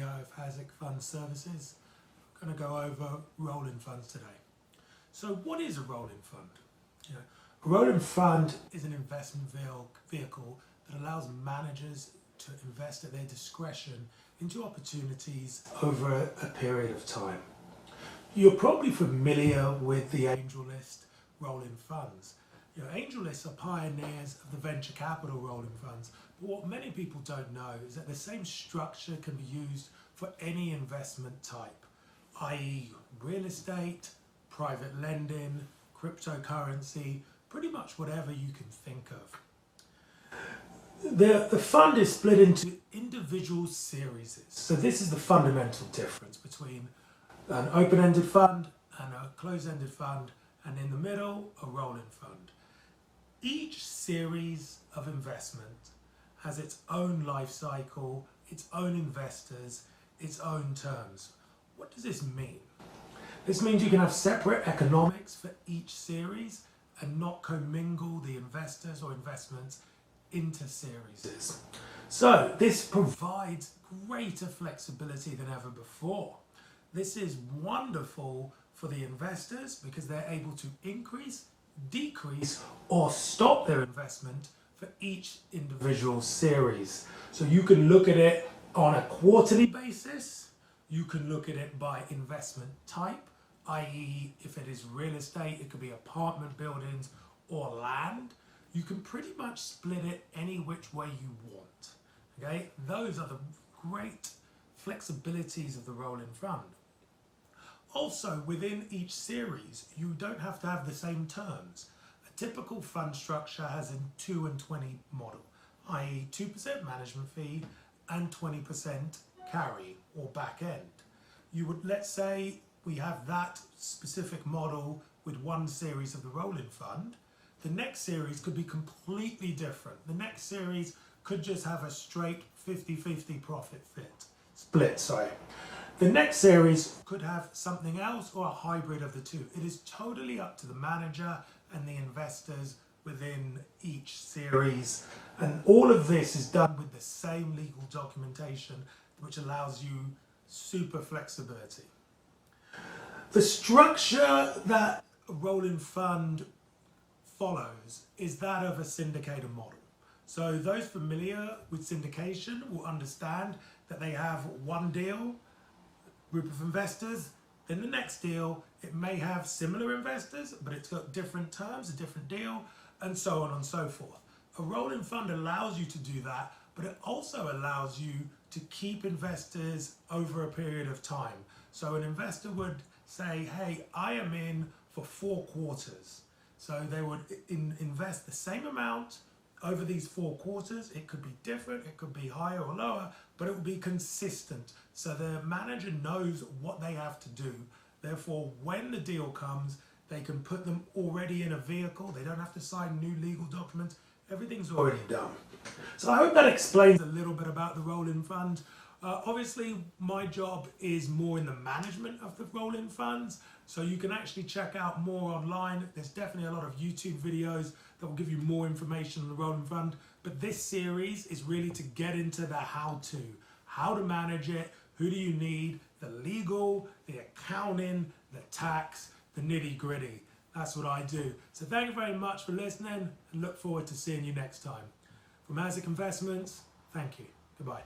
CEO of Hasek Fund Services. I'm going to go over rolling funds today. So what is a rolling fund? A rolling fund is an investment vehicle that allows managers to invest at their discretion into opportunities over a period of time. You're probably familiar with the AngelList rolling funds. AngelLists are pioneers of the venture capital rolling funds, but what many people don't know is that the same structure can be used for any investment type, i.e. real estate, private lending, cryptocurrency, pretty much whatever you can think of. The fund is split into individual series. So this is the fundamental difference between an open-ended fund and a closed-ended fund, and in the middle, a rolling fund. Each series of investment has its own life cycle, its own investors, its own terms. What does this mean? This means you can have separate economics for each series and not commingle the investors or investments into series. So this provides greater flexibility than ever before. This is wonderful for the investors because they're able to increase, decrease, or stop their investment for each individual series. So you can look at it on a quarterly basis. You can look at it by investment type, i.e. if it is real estate, it could be apartment buildings or land. You can pretty much split it any which way you want. Okay, those are the great flexibilities of the rolling fund. Also, within each series, you don't have to have the same terms. A typical fund structure has a 2 and 20 model, i.e. 2% management fee and 20% carry or back end. Let's say we have that specific model with one series of the rolling fund. The next series could be completely different. The next series could just have a straight 50-50 profit split. The next series could have something else or a hybrid of the two. It is totally up to the manager and the investors within each series. And all of this is done with the same legal documentation, which allows you super flexibility. The structure that a rolling fund follows is that of a syndicator model. So those familiar with syndication will understand that they have one deal, group of investors, then the next deal, it may have similar investors, but it's got different terms, a different deal, and so on and so forth. A rolling fund allows you to do that, but it also allows you to keep investors over a period of time. So an investor would say, hey, I am in for 4 quarters. So they would invest the same amount over these 4 quarters. It could be different, it could be higher or lower, but it will be consistent. So the manager knows what they have to do. Therefore, when the deal comes, they can put them already in a vehicle. They don't have to sign new legal documents. Everything's already done. So I hope that explains a little bit about the rolling fund. Obviously, my job is more in the management of the rolling funds. So you can actually check out more online. There's definitely a lot of YouTube videos that will give you more information on the rolling fund. But this series is really to get into the how-to. How to manage it, who do you need, the legal, the accounting, the tax, the nitty-gritty. That's what I do. So thank you very much for listening and look forward to seeing you next time. From Hasek Investments, thank you. Goodbye.